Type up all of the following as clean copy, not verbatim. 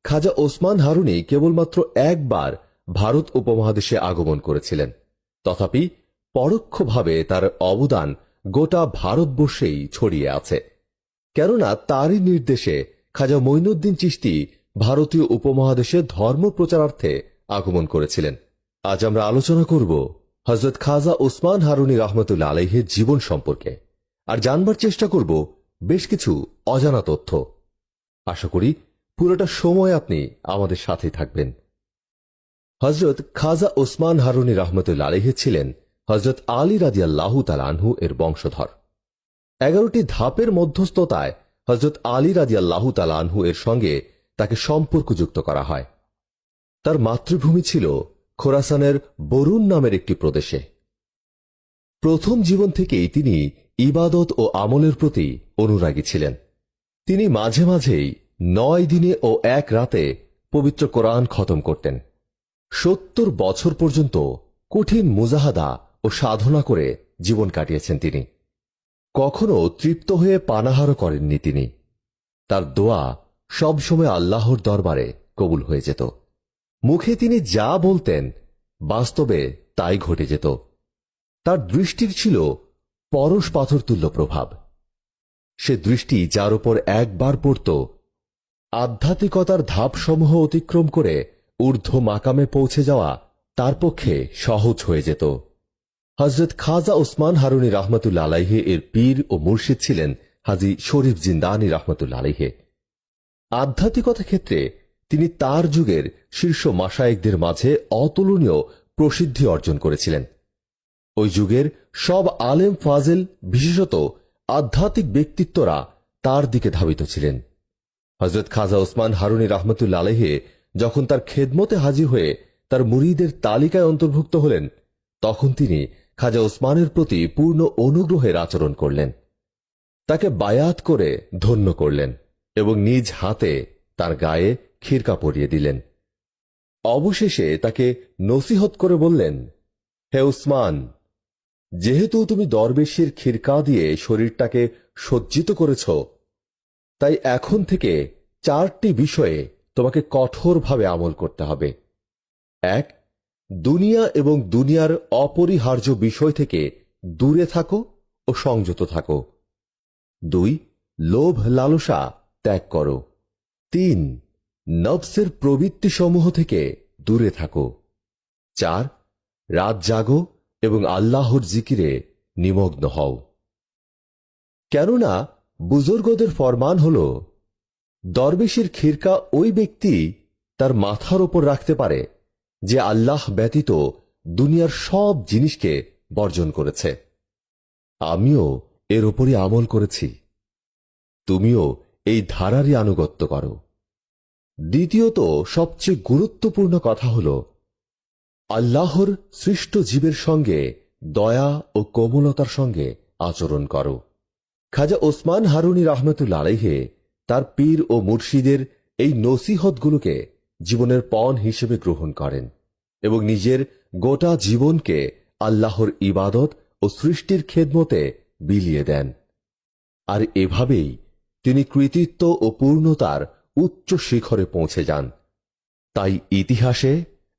খাজা ওসমান হারুনি কেবলমাত্র একবার ভারত উপমহাদেশে আগমন করেছিলেন, তথাপি পরোক্ষভাবে তার অবদান গোটা ভারতবর্ষেই ছড়িয়ে আছে। কেননা তারই নির্দেশে খাজা মঈনুদ্দিন চিশতি ভারতীয় উপমহাদেশে ধর্ম প্রচারার্থে আগমন করেছিলেন। আজ আমরা আলোচনা করব হযরত খাজা ওসমান হারুনি রহমতুল্লাহ আলাইহির জীবন সম্পর্কে, আর জানবার চেষ্টা করব বেশ কিছু অজানা তথ্য। আশা করি পুরোটা সময় আপনি আমাদের সাথে থাকবেন। হযরত খাজা ওসমান হারুনি রহমতুল্লাহ আলাইহি ছিলেন হযরত আলী রাদিয়াল্লাহু তাআলা আনহু এর বংশধর। 11টি ধাপের মধ্যস্থতায় হযরত আলী রাদিয়াল্লাহু তাআলা আনহু এর সঙ্গে তাকে সম্পর্কযুক্ত করা হয়। তার মাতৃভূমি ছিল খোরাসানের বরুণ নামের একটি প্রদেশে। প্রথম জীবন থেকেই তিনি ইবাদত ও আমলের প্রতি অনুরাগী ছিলেন। তিনি মাঝে মাঝেই 9 দিনে ও 1 রাতে পবিত্র কোরআন খতম করতেন। 70 বছর পর্যন্ত কঠিন মুজাহাদা ও সাধনা করে জীবন কাটিয়েছেন তিনি। কখনো তৃপ্ত হয়ে পানাহারও করেননি তিনি। তার দোয়া সবসময় আল্লাহর দরবারে কবুল হয়ে যেত। মুখে তিনি যা বলতেন বাস্তবে তাই ঘটে যেত। তার দৃষ্টির ছিল পরশ পাথর তুল্য প্রভাব। সে দৃষ্টি যার উপর একবার পড়ত, আধ্যাত্মিকতার ধাপসমূহ অতিক্রম করে ঊর্ধ্ব মাকামে পৌঁছে যাওয়া তার পক্ষে সহজ হয়ে যেত। হযরত খাজা ওসমান হারুনি রহমতুল্লাহ আলাইহি এর পীর ও মুর্শিদ ছিলেন হাজী শরীফ জিন্দানি রহমতুল্লাহ আলাইহি। আধ্যাত্মিকতা ক্ষেত্রে তিনি তার যুগের শীর্ষ মাশায়েখদের মাঝে অতুলনীয় প্রসিদ্ধি অর্জন করেছিলেন। ওই যুগের সব আলেম ফাজেল, বিশেষত আধ্যাত্মিক ব্যক্তিত্বরা তার দিকে ধাবিত ছিলেন। হযরত খাজা ওসমান হারুনি রহমতুল্লাহ আলাইহি যখন তার খেদমতে হাজির হয়ে তার মুরিদের তালিকায় অন্তর্ভুক্ত হলেন, তখন তিনি খাজা ওসমানের প্রতি পূর্ণ অনুগ্রহের আচরণ করলেন, তাকে বায়াত করে ধন্য করলেন এবং নিজ হাতে তার গায়ে খিরকা পরিয়ে দিলেন। অবশেষে তাকে নসিহত করে বললেন, হে উসমান, যেহেতু তুমি দরবেশের খিরকা দিয়ে শরীরটাকে সজ্জিত করেছ, তাই এখন থেকে 4টি বিষয়ে তোমাকে কঠোরভাবে আমল করতে হবে। 1. দুনিয়া এবং দুনিয়ার অপরিহার্য বিষয় থেকে দূরে থাকো ও সংযত থাকো। 2. লোভ লালসা ত্যাগ করো। 3. নফসের প্রবৃত্তিসমূহ থেকে দূরে থাকো। 4. রাত জাগো এবং আল্লাহর জিকিরে নিমগ্ন হও। কেননা বুজুর্গদের ফরমান হল, দরবেশের খিরকা ওই ব্যক্তি তার মাথার ওপর রাখতে পারে যে আল্লাহ ব্যতীত দুনিয়ার সব জিনিসকে বর্জন করেছে। আমিও এর ওপরই আমল করেছি, তুমিও এই ধারারই আনুগত্য করো। দ্বিতীয়ত সবচেয়ে গুরুত্বপূর্ণ কথা হল, আল্লাহর সৃষ্ট জীবের সঙ্গে দয়া ও কোমলতার সঙ্গে আচরণ করো। খাজা ওসমান হারুনি রহমতুল্লাহ আলাইহি তার পীর ও মুর্শিদের এই নসিহতগুলোকে জীবনের পণ হিসেবে গ্রহণ করেন এবং নিজের গোটা জীবনকে আল্লাহর ইবাদত ও সৃষ্টির খেদমতে বিলিয়ে দেন। আর এভাবেই তিনি কৃতিত্ব ও পূর্ণতার উচ্চ শিখরে পৌঁছে যান। তাই ইতিহাসে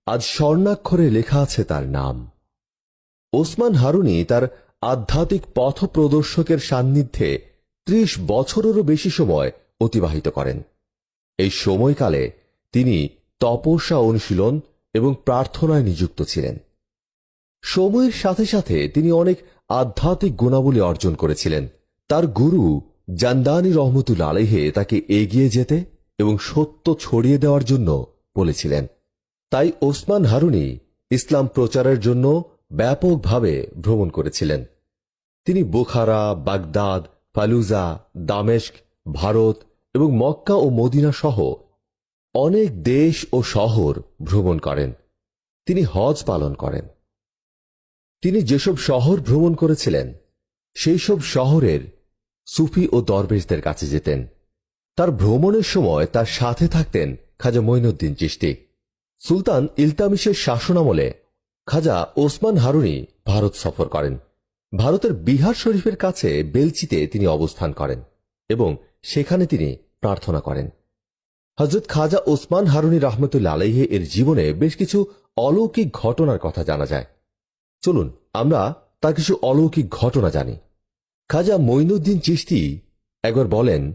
আজ স্বর্ণাক্ষরে লেখা আছে তার নাম। ওসমান হারুনি তার আধ্যাত্মিক পথ প্রদর্শকের সান্নিধ্যে 30 বছরেরও বেশি সময় অতিবাহিত করেন। এই সময়কালে তিনি তপস্যা অনুশীলন এবং প্রার্থনায় নিযুক্ত ছিলেন। সময়ের সাথে সাথে তিনি অনেক আধ্যাত্মিক গুণাবলী অর্জন করেছিলেন। তার গুরু জান্দানি রহমতুল্লাহ আলাইহি তাকে এগিয়ে যেতে এবং সত্য ছড়িয়ে দেওয়ার জন্য বলেছিলেন। তাই ওসমান হারুনি ইসলাম প্রচারের জন্য ব্যাপকভাবে ভ্রমণ করেছিলেন। তিনি বুখারা, বাগদাদ, ফালুজা, দামেস্ক, ভারত এবং মক্কা ও মদিনা সহ অনেক দেশ ও শহর ভ্রমণ করেন। তিনি হজ পালন করেন। তিনি যেসব শহর ভ্রমণ করেছিলেন সেই সব শহরের সুফি ও দরবেশদের কাছে যেতেন। তার ভ্রমণের সময় তার সাথে থাকতেন খাজা মঈনুদ্দিন চিশতি। সুলতান ইলতামিশের শাসনামলে খাজা ওসমান হারুনি ভারত সফর করেন। ভারতের বিহার শরীফের কাছে বেলচিতে তিনি অবস্থান করেন এবং সেখানে তিনি প্রার্থনা করেন। হযরত খাজা ওসমান হারুনী রহমতুল্লাহ আলাইহি এর জীবনে বেশ কিছু অলৌকিক ঘটনার কথা জানা যায়। চলুন আমরা তার কিছু অলৌকিক ঘটনা জানি। খাজা মঈনুদ্দিন চিশতি একবার বলেন,